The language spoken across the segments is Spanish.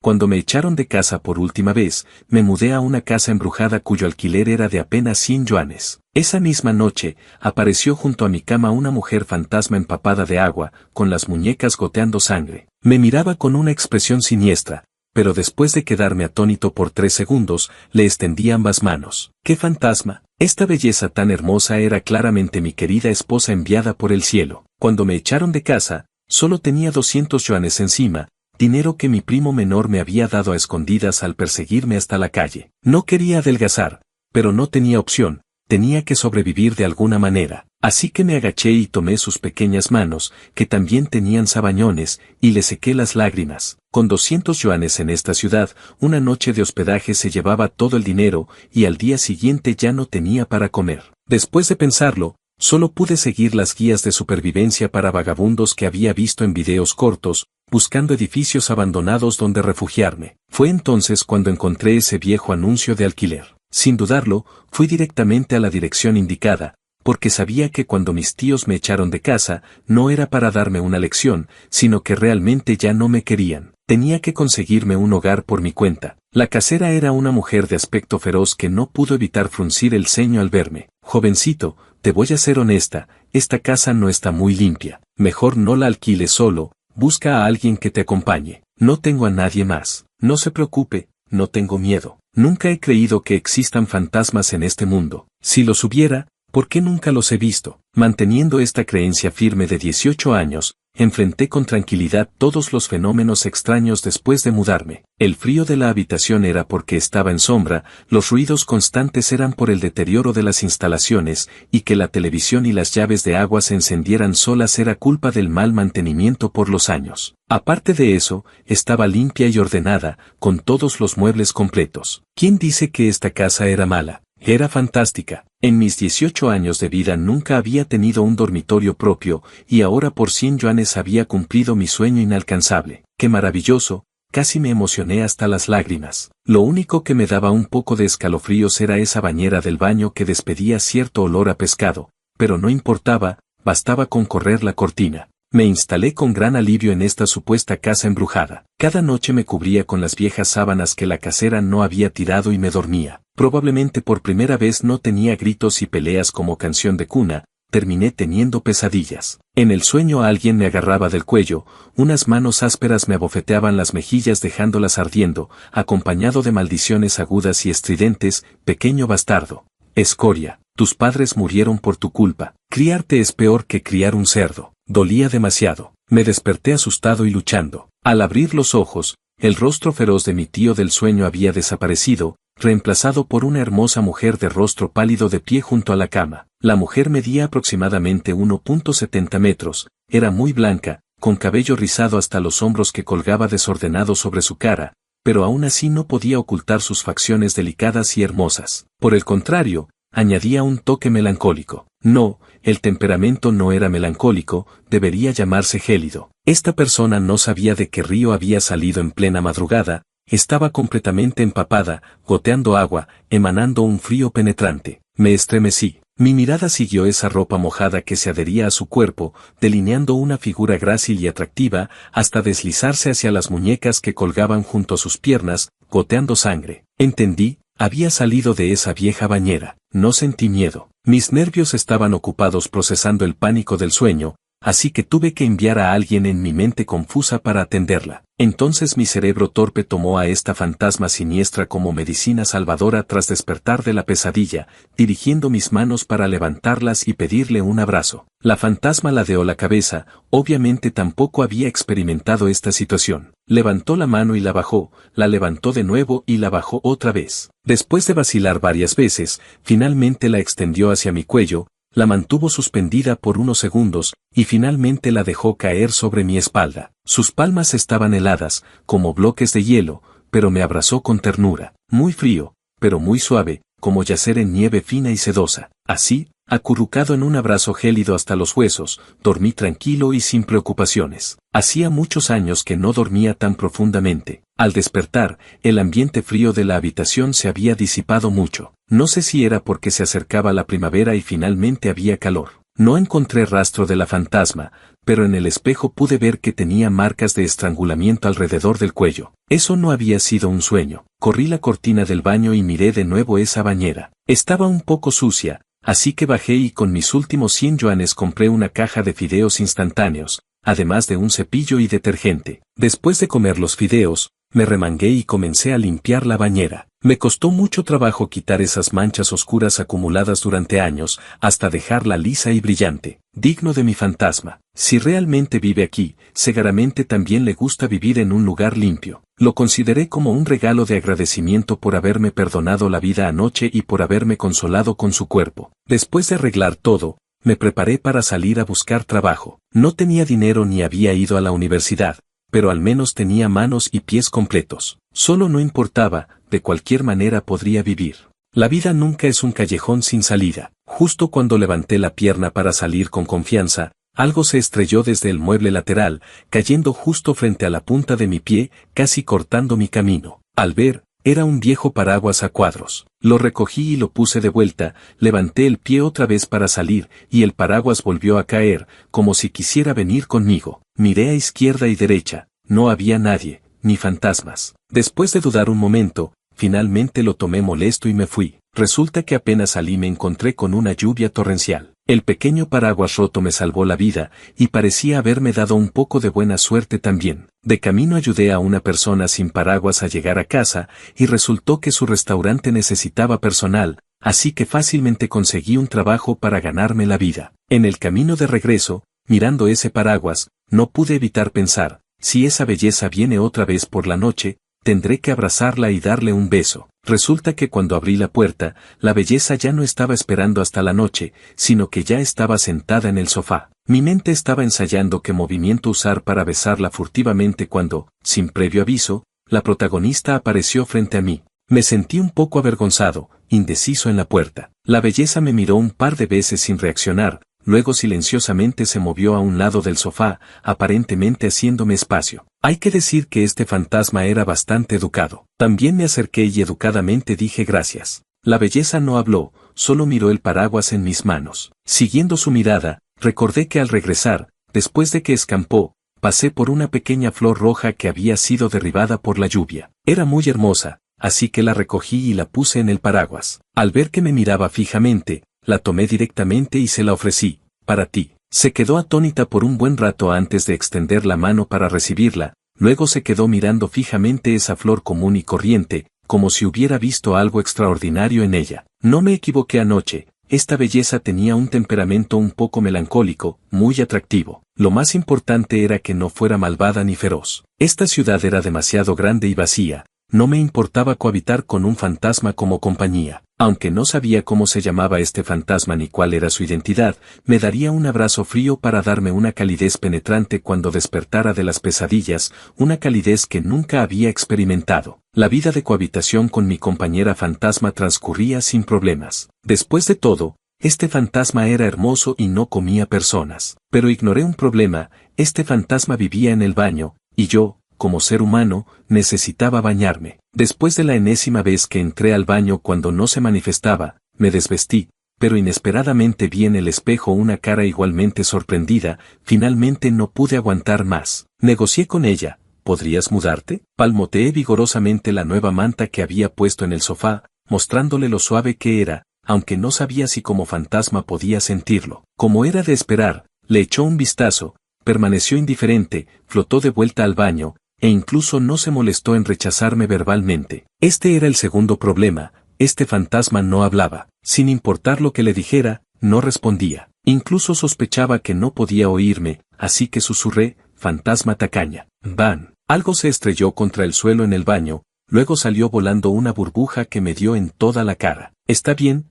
Cuando me echaron de casa por última vez, me mudé a una casa embrujada cuyo alquiler era de apenas 100 yuanes. Esa misma noche, apareció junto a mi cama una mujer fantasma empapada de agua, con las muñecas goteando sangre. Me miraba con una expresión siniestra, pero después de quedarme atónito por 3 segundos, le extendí ambas manos. ¡Qué fantasma! Esta belleza tan hermosa era claramente mi querida esposa enviada por el cielo. Cuando me echaron de casa, solo tenía 200 yuanes encima, dinero que mi primo menor me había dado a escondidas al perseguirme hasta la calle. No quería adelgazar, pero no tenía opción, tenía que sobrevivir de alguna manera. Así que me agaché y tomé sus pequeñas manos, que también tenían sabañones, y le sequé las lágrimas. Con 200 yuanes en esta ciudad, una noche de hospedaje se llevaba todo el dinero, y al día siguiente ya no tenía para comer. Después de pensarlo, solo pude seguir las guías de supervivencia para vagabundos que había visto en videos cortos, buscando edificios abandonados donde refugiarme. Fue entonces cuando encontré ese viejo anuncio de alquiler. Sin dudarlo, fui directamente a la dirección indicada, porque sabía que cuando mis tíos me echaron de casa, no era para darme una lección, sino que realmente ya no me querían. Tenía que conseguirme un hogar por mi cuenta. La casera era una mujer de aspecto feroz que no pudo evitar fruncir el ceño al verme. Jovencito, te voy a ser honesta, esta casa no está muy limpia. Mejor no la alquiles solo, busca a alguien que te acompañe. No tengo a nadie más. No se preocupe, no tengo miedo. Nunca he creído que existan fantasmas en este mundo. Si los hubiera, ¿por qué nunca los he visto? Manteniendo esta creencia firme de 18 años, enfrenté con tranquilidad todos los fenómenos extraños después de mudarme. El frío de la habitación era porque estaba en sombra, los ruidos constantes eran por el deterioro de las instalaciones, y que la televisión y las llaves de agua se encendieran solas era culpa del mal mantenimiento por los años. Aparte de eso, estaba limpia y ordenada, con todos los muebles completos. ¿Quién dice que esta casa era mala? Era fantástica. En mis 18 años de vida nunca había tenido un dormitorio propio, y ahora por 100 yuanes había cumplido mi sueño inalcanzable. ¡Qué maravilloso! Casi me emocioné hasta las lágrimas. Lo único que me daba un poco de escalofríos era esa bañera del baño que despedía cierto olor a pescado, pero no importaba, bastaba con correr la cortina. Me instalé con gran alivio en esta supuesta casa embrujada. Cada noche me cubría con las viejas sábanas que la casera no había tirado y me dormía. Probablemente por primera vez no tenía gritos y peleas como canción de cuna, terminé teniendo pesadillas. En el sueño alguien me agarraba del cuello, unas manos ásperas me abofeteaban las mejillas dejándolas ardiendo, acompañado de maldiciones agudas y estridentes: pequeño bastardo, escoria, tus padres murieron por tu culpa, criarte es peor que criar un cerdo. Dolía demasiado. Me desperté asustado y luchando. Al abrir los ojos, el rostro feroz de mi tío del sueño había desaparecido, reemplazado por una hermosa mujer de rostro pálido de pie junto a la cama. La mujer medía aproximadamente 1,70 metros, era muy blanca, con cabello rizado hasta los hombros que colgaba desordenado sobre su cara, pero aún así no podía ocultar sus facciones delicadas y hermosas. Por el contrario, añadía un toque melancólico. No, el temperamento no era melancólico, debería llamarse gélido. Esta persona no sabía de qué río había salido en plena madrugada, estaba completamente empapada, goteando agua, emanando un frío penetrante. Me estremecí. Mi mirada siguió esa ropa mojada que se adhería a su cuerpo, delineando una figura grácil y atractiva, hasta deslizarse hacia las muñecas que colgaban junto a sus piernas, goteando sangre. Entendí, había salido de esa vieja bañera. No sentí miedo. Mis nervios estaban ocupados procesando el pánico del sueño, así que tuve que enviar a alguien en mi mente confusa para atenderla. Entonces mi cerebro torpe tomó a esta fantasma siniestra como medicina salvadora tras despertar de la pesadilla, dirigiendo mis manos para levantarlas y pedirle un abrazo. La fantasma ladeó la cabeza, obviamente tampoco había experimentado esta situación. Levantó la mano y la bajó, la levantó de nuevo y la bajó otra vez. Después de vacilar varias veces, finalmente la extendió hacia mi cuello, la mantuvo suspendida por unos segundos, y finalmente la dejó caer sobre mi espalda. Sus palmas estaban heladas, como bloques de hielo, pero me abrazó con ternura. Muy frío, pero muy suave, como yacer en nieve fina y sedosa. Así, acurrucado en un abrazo gélido hasta los huesos, dormí tranquilo y sin preocupaciones. Hacía muchos años que no dormía tan profundamente. Al despertar, el ambiente frío de la habitación se había disipado mucho. No sé si era porque se acercaba la primavera y finalmente había calor. No encontré rastro de la fantasma, pero en el espejo pude ver que tenía marcas de estrangulamiento alrededor del cuello. Eso no había sido un sueño. Corrí la cortina del baño y miré de nuevo esa bañera. Estaba un poco sucia, así que bajé y con mis últimos 100 yuanes compré una caja de fideos instantáneos, además de un cepillo y detergente. Después de comer los fideos, me remangué y comencé a limpiar la bañera. Me costó mucho trabajo quitar esas manchas oscuras acumuladas durante años, hasta dejarla lisa y brillante, digno de mi fantasma. Si realmente vive aquí, seguramente también le gusta vivir en un lugar limpio. Lo consideré como un regalo de agradecimiento por haberme perdonado la vida anoche y por haberme consolado con su cuerpo. Después de arreglar todo, me preparé para salir a buscar trabajo. No tenía dinero ni había ido a la universidad, pero al menos tenía manos y pies completos. Solo no importaba, de cualquier manera podría vivir. La vida nunca es un callejón sin salida. Justo cuando levanté la pierna para salir con confianza, algo se estrelló desde el mueble lateral, cayendo justo frente a la punta de mi pie, casi cortando mi camino. Al ver, era un viejo paraguas a cuadros. Lo recogí y lo puse de vuelta, levanté el pie otra vez para salir, y el paraguas volvió a caer, como si quisiera venir conmigo. Miré a izquierda y derecha, no había nadie, ni fantasmas. Después de dudar un momento, finalmente lo tomé molesto y me fui. Resulta que apenas salí me encontré con una lluvia torrencial. El pequeño paraguas roto me salvó la vida, y parecía haberme dado un poco de buena suerte también. De camino ayudé a una persona sin paraguas a llegar a casa, y resultó que su restaurante necesitaba personal, así que fácilmente conseguí un trabajo para ganarme la vida. En el camino de regreso, mirando ese paraguas, no pude evitar pensar, si esa belleza viene otra vez por la noche, tendré que abrazarla y darle un beso. Resulta que cuando abrí la puerta, la belleza ya no estaba esperando hasta la noche, sino que ya estaba sentada en el sofá. Mi mente estaba ensayando qué movimiento usar para besarla furtivamente cuando, sin previo aviso, la protagonista apareció frente a mí. Me sentí un poco avergonzado, indeciso en la puerta. La belleza me miró un par de veces sin reaccionar, luego silenciosamente se movió a un lado del sofá, aparentemente haciéndome espacio. Hay que decir que este fantasma era bastante educado. También me acerqué y educadamente dije gracias. La belleza no habló, solo miró el paraguas en mis manos. Siguiendo su mirada, recordé que al regresar, después de que escampó, pasé por una pequeña flor roja que había sido derribada por la lluvia. Era muy hermosa, así que la recogí y la puse en el paraguas. Al ver que me miraba fijamente, la tomé directamente y se la ofrecí. Para ti. Se quedó atónita por un buen rato antes de extender la mano para recibirla, luego se quedó mirando fijamente esa flor común y corriente, como si hubiera visto algo extraordinario en ella. No me equivoqué anoche, esta belleza tenía un temperamento un poco melancólico, muy atractivo. Lo más importante era que no fuera malvada ni feroz. Esta ciudad era demasiado grande y vacía. No me importaba cohabitar con un fantasma como compañía. Aunque no sabía cómo se llamaba este fantasma ni cuál era su identidad, me daría un abrazo frío para darme una calidez penetrante cuando despertara de las pesadillas, una calidez que nunca había experimentado. La vida de cohabitación con mi compañera fantasma transcurría sin problemas. Después de todo, este fantasma era hermoso y no comía personas. Pero ignoré un problema, este fantasma vivía en el baño, y yo, como ser humano, necesitaba bañarme. Después de la enésima vez que entré al baño cuando no se manifestaba, me desvestí, pero inesperadamente vi en el espejo una cara igualmente sorprendida, finalmente no pude aguantar más. Negocié con ella, ¿podrías mudarte? Palmoteé vigorosamente la nueva manta que había puesto en el sofá, mostrándole lo suave que era, aunque no sabía si como fantasma podía sentirlo. Como era de esperar, le echó un vistazo, permaneció indiferente, flotó de vuelta al baño, e incluso no se molestó en rechazarme verbalmente. Este era el segundo problema, este fantasma no hablaba. Sin importar lo que le dijera, no respondía. Incluso sospechaba que no podía oírme, así que susurré, fantasma tacaña. ¡Bam! Algo se estrelló contra el suelo en el baño, luego salió volando una burbuja que me dio en toda la cara. Está bien,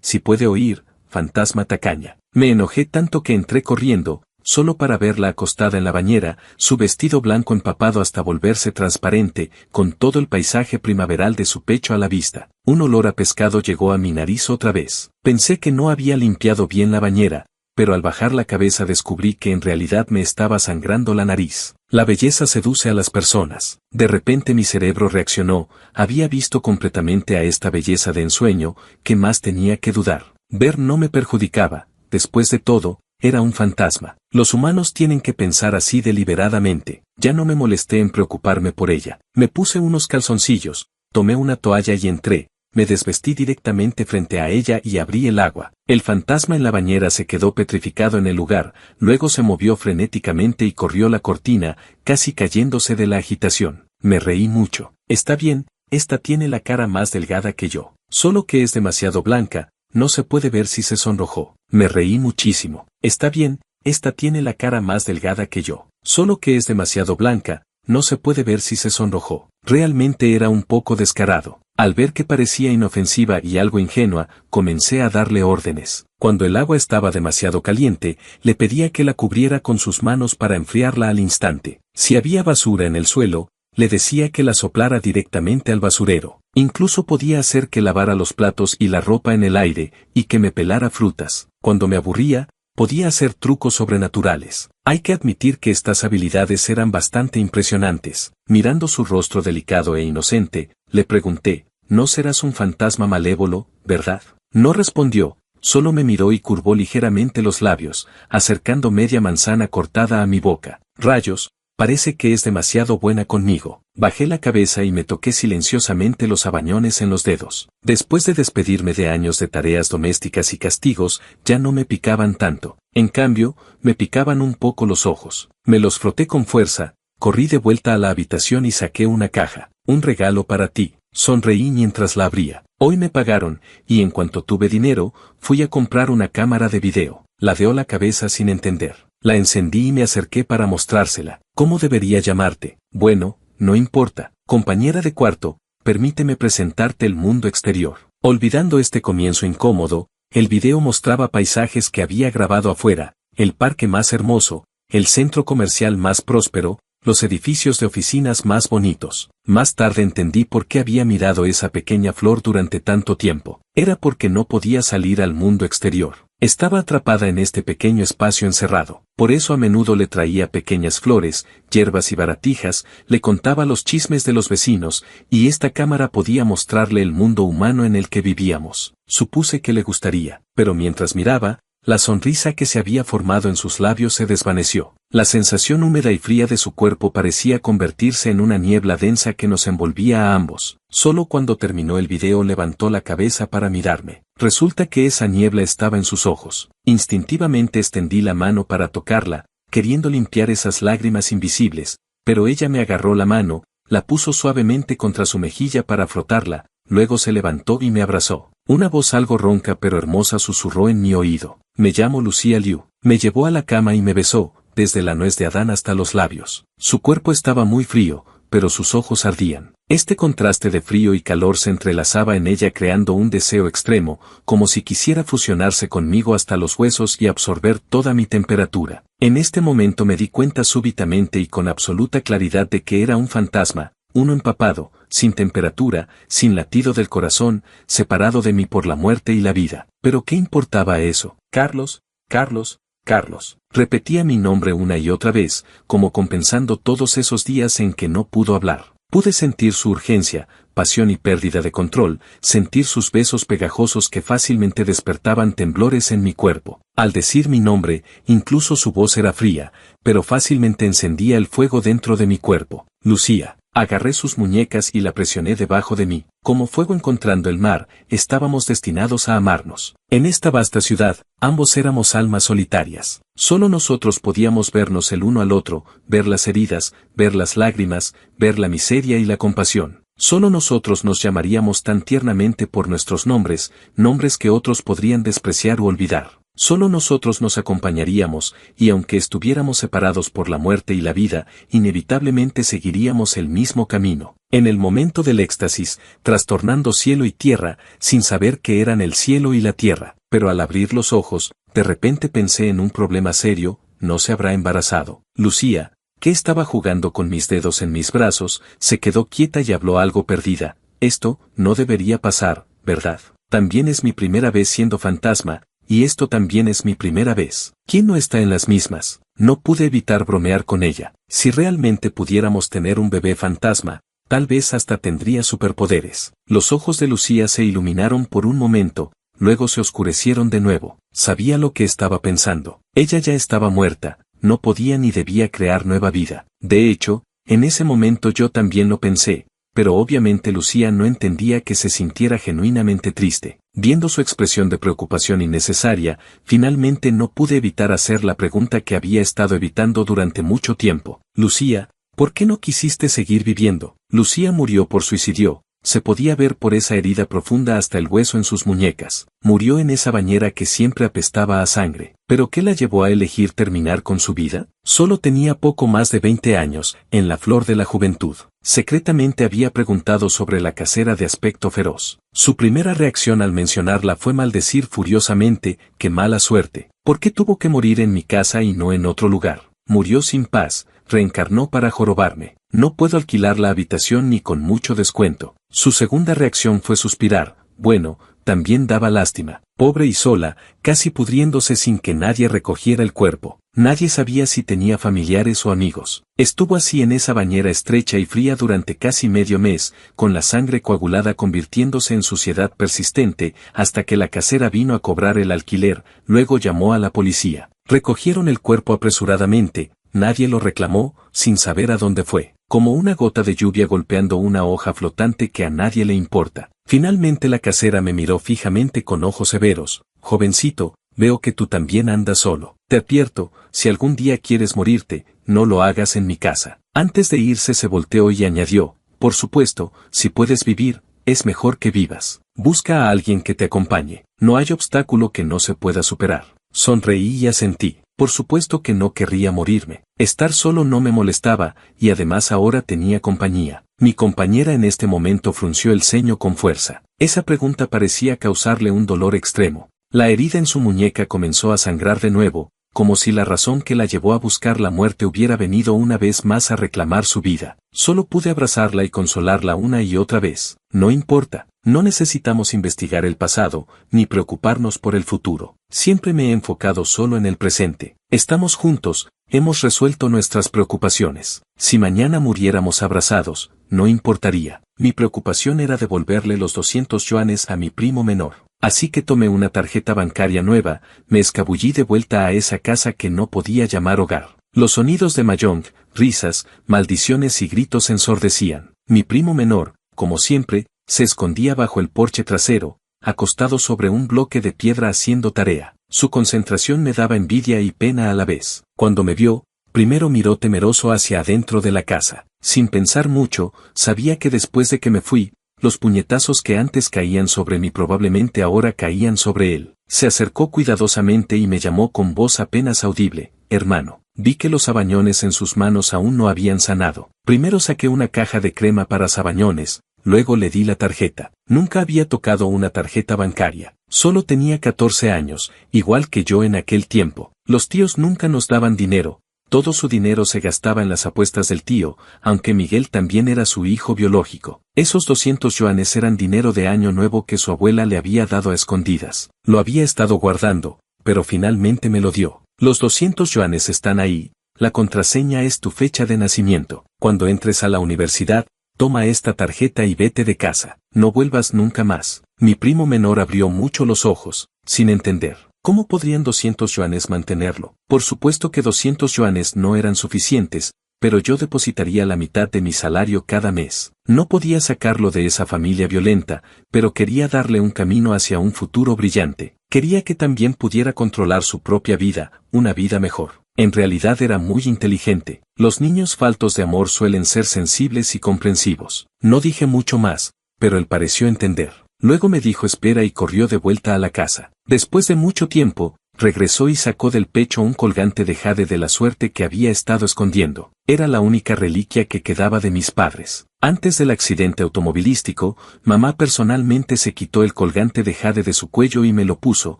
si puede oír, fantasma tacaña. Me enojé tanto que entré corriendo, solo para verla acostada en la bañera, su vestido blanco empapado hasta volverse transparente, con todo el paisaje primaveral de su pecho a la vista. Un olor a pescado llegó a mi nariz otra vez. Pensé que no había limpiado bien la bañera, pero al bajar la cabeza descubrí que en realidad me estaba sangrando la nariz. La belleza seduce a las personas. De repente mi cerebro reaccionó, había visto completamente a esta belleza de ensueño, ¿qué más tenía que dudar? Ver no me perjudicaba. después de todo, era un fantasma. Los humanos tienen que pensar así deliberadamente. Ya no me molesté en preocuparme por ella. Me puse unos calzoncillos, tomé una toalla y entré. Me desvestí directamente frente a ella y abrí el agua. El fantasma en la bañera se quedó petrificado en el lugar, luego se movió frenéticamente y corrió la cortina, casi cayéndose de la agitación. Me reí mucho. Está bien, esta tiene la cara más delgada que yo. Solo que es demasiado blanca, no se puede ver si se sonrojó. Me reí muchísimo. Está bien, esta tiene la cara más delgada que yo. Solo que es demasiado blanca, no se puede ver si se sonrojó. Realmente era un poco descarado. Al ver que parecía inofensiva y algo ingenua, comencé a darle órdenes. Cuando el agua estaba demasiado caliente, le pedía que la cubriera con sus manos para enfriarla al instante. Si había basura en el suelo, le decía que la soplara directamente al basurero. Incluso podía hacer que lavara los platos y la ropa en el aire, y que me pelara frutas. Cuando me aburría, podía hacer trucos sobrenaturales. Hay que admitir que estas habilidades eran bastante impresionantes. Mirando su rostro delicado e inocente, le pregunté, «¿No serás un fantasma malévolo, verdad?» No respondió, solo me miró y curvó ligeramente los labios, acercando media manzana cortada a mi boca. «Rayos, parece que es demasiado buena conmigo». Bajé la cabeza y me toqué silenciosamente los abañones en los dedos. Después de despedirme de años de tareas domésticas y castigos, ya no me picaban tanto. En cambio, me picaban un poco los ojos. Me los froté con fuerza, corrí de vuelta a la habitación y saqué una caja. «Un regalo para ti», sonreí mientras la abría. Hoy me pagaron, y en cuanto tuve dinero, fui a comprar una cámara de video. Ladeó la cabeza sin entender. La encendí y me acerqué para mostrársela. «¿Cómo debería llamarte?» «Bueno, no importa, compañera de cuarto, permíteme presentarte el mundo exterior». Olvidando este comienzo incómodo, el video mostraba paisajes que había grabado afuera, el parque más hermoso, el centro comercial más próspero, los edificios de oficinas más bonitos. Más tarde entendí por qué había mirado esa pequeña flor durante tanto tiempo. Era porque no podía salir al mundo exterior. Estaba atrapada en este pequeño espacio encerrado. Por eso a menudo le traía pequeñas flores, hierbas y baratijas, le contaba los chismes de los vecinos, y esta cámara podía mostrarle el mundo humano en el que vivíamos. Supuse que le gustaría, pero mientras miraba, la sonrisa que se había formado en sus labios se desvaneció. La sensación húmeda y fría de su cuerpo parecía convertirse en una niebla densa que nos envolvía a ambos. Solo cuando terminó el video levantó la cabeza para mirarme. Resulta que esa niebla estaba en sus ojos. Instintivamente extendí la mano para tocarla, queriendo limpiar esas lágrimas invisibles, pero ella me agarró la mano, la puso suavemente contra su mejilla para frotarla, luego se levantó y me abrazó. Una voz algo ronca pero hermosa susurró en mi oído. «Me llamo Lucía Liu». Me llevó a la cama y me besó, desde la nuez de Adán hasta los labios. Su cuerpo estaba muy frío, pero sus ojos ardían. Este contraste de frío y calor se entrelazaba en ella creando un deseo extremo, como si quisiera fusionarse conmigo hasta los huesos y absorber toda mi temperatura. En este momento me di cuenta súbitamente y con absoluta claridad de que era un fantasma, uno empapado, sin temperatura, sin latido del corazón, separado de mí por la muerte y la vida. ¿Pero qué importaba eso? «Carlos, Carlos, Carlos». Repetía mi nombre una y otra vez, como compensando todos esos días en que no pudo hablar. Pude sentir su urgencia, pasión y pérdida de control, sentir sus besos pegajosos que fácilmente despertaban temblores en mi cuerpo. Al decir mi nombre, incluso su voz era fría, pero fácilmente encendía el fuego dentro de mi cuerpo. «Lucía». Agarré sus muñecas y la presioné debajo de mí. Como fuego encontrando el mar, estábamos destinados a amarnos. En esta vasta ciudad, ambos éramos almas solitarias. Solo nosotros podíamos vernos el uno al otro, ver las heridas, ver las lágrimas, ver la miseria y la compasión. Solo nosotros nos llamaríamos tan tiernamente por nuestros nombres, nombres que otros podrían despreciar u olvidar. Solo nosotros nos acompañaríamos, y aunque estuviéramos separados por la muerte y la vida, inevitablemente seguiríamos el mismo camino. En el momento del éxtasis, trastornando cielo y tierra, sin saber qué eran el cielo y la tierra. Pero al abrir los ojos, de repente pensé en un problema serio: ¿no se habrá embarazado? Lucía, que estaba jugando con mis dedos en mis brazos, se quedó quieta y habló algo perdida. «Esto no debería pasar, ¿verdad? También es mi primera vez siendo fantasma, y esto también es mi primera vez. ¿Quién no está en las mismas?». No pude evitar bromear con ella. Si realmente pudiéramos tener un bebé fantasma, tal vez hasta tendría superpoderes. Los ojos de Lucía se iluminaron por un momento, luego se oscurecieron de nuevo. Sabía lo que estaba pensando. Ella ya estaba muerta, no podía ni debía crear nueva vida. De hecho, en ese momento yo también lo pensé, pero obviamente Lucía no entendía que se sintiera genuinamente triste. Viendo su expresión de preocupación innecesaria, finalmente no pude evitar hacer la pregunta que había estado evitando durante mucho tiempo. Lucía, ¿por qué no quisiste seguir viviendo? Lucía murió por suicidio. Se podía ver por esa herida profunda hasta el hueso en sus muñecas. Murió en esa bañera que siempre apestaba a sangre. ¿Pero qué la llevó a elegir terminar con su vida? Solo tenía poco más de 20 años, en la flor de la juventud. Secretamente había preguntado sobre la casera de aspecto feroz. Su primera reacción al mencionarla fue maldecir furiosamente: ¡qué mala suerte! ¿Por qué tuvo que morir en mi casa y no en otro lugar? Murió sin paz, reencarnó para jorobarme. No puedo alquilar la habitación ni con mucho descuento. Su segunda reacción fue suspirar. Bueno, también daba lástima. Pobre y sola, casi pudriéndose sin que nadie recogiera el cuerpo. Nadie sabía si tenía familiares o amigos. Estuvo así en esa bañera estrecha y fría durante casi medio mes, con la sangre coagulada convirtiéndose en suciedad persistente, hasta que la casera vino a cobrar el alquiler, luego llamó a la policía. Recogieron el cuerpo apresuradamente, nadie lo reclamó, sin saber a dónde fue. Como una gota de lluvia golpeando una hoja flotante que a nadie le importa. Finalmente la casera me miró fijamente con ojos severos. Jovencito, veo que tú también andas solo. Te advierto, si algún día quieres morirte, no lo hagas en mi casa. Antes de irse se volteó y añadió: por supuesto, si puedes vivir, es mejor que vivas. Busca a alguien que te acompañe. No hay obstáculo que no se pueda superar. Sonreí y asentí. Por supuesto que no querría morirme. Estar solo no me molestaba, y además ahora tenía compañía. Mi compañera en este momento frunció el ceño con fuerza. Esa pregunta parecía causarle un dolor extremo. La herida en su muñeca comenzó a sangrar de nuevo, como si la razón que la llevó a buscar la muerte hubiera venido una vez más a reclamar su vida. Solo pude abrazarla y consolarla una y otra vez. No importa, no necesitamos investigar el pasado, ni preocuparnos por el futuro. Siempre me he enfocado solo en el presente. Estamos juntos, hemos resuelto nuestras preocupaciones. Si mañana muriéramos abrazados, no importaría. Mi preocupación era devolverle los 200 yuanes a mi primo menor. Así que tomé una tarjeta bancaria nueva, me escabullí de vuelta a esa casa que no podía llamar hogar. Los sonidos de mahjong, risas, maldiciones y gritos ensordecían. Mi primo menor, como siempre, se escondía bajo el porche trasero, acostado sobre un bloque de piedra haciendo tarea. Su concentración me daba envidia y pena a la vez. Cuando me vio, primero miró temeroso hacia adentro de la casa. Sin pensar mucho, sabía que después de que me fui, los puñetazos que antes caían sobre mí probablemente ahora caían sobre él. Se acercó cuidadosamente y me llamó con voz apenas audible: hermano. Vi que los sabañones en sus manos aún no habían sanado. Primero saqué una caja de crema para sabañones, luego le di la tarjeta. Nunca había tocado una tarjeta bancaria. Solo tenía 14 años, igual que yo en aquel tiempo. Los tíos nunca nos daban dinero. Todo su dinero se gastaba en las apuestas del tío, aunque Miguel también era su hijo biológico. Esos 200 yuanes eran dinero de año nuevo que su abuela le había dado a escondidas. Lo había estado guardando, pero finalmente me lo dio. Los 200 yuanes están ahí, la contraseña es tu fecha de nacimiento. Cuando entres a la universidad, toma esta tarjeta y vete de casa. No vuelvas nunca más. Mi primo menor abrió mucho los ojos, sin entender. ¿Cómo podrían 200 yuanes mantenerlo? Por supuesto que 200 yuanes no eran suficientes, pero yo depositaría la mitad de mi salario cada mes. No podía sacarlo de esa familia violenta, pero quería darle un camino hacia un futuro brillante. Quería que también pudiera controlar su propia vida, una vida mejor. En realidad era muy inteligente. Los niños faltos de amor suelen ser sensibles y comprensivos. No dije mucho más, pero él pareció entender. Luego me dijo espera y corrió de vuelta a la casa. Después de mucho tiempo, regresó y sacó del pecho un colgante de jade de la suerte que había estado escondiendo. Era la única reliquia que quedaba de mis padres. Antes del accidente automovilístico, mamá personalmente se quitó el colgante de jade de su cuello y me lo puso,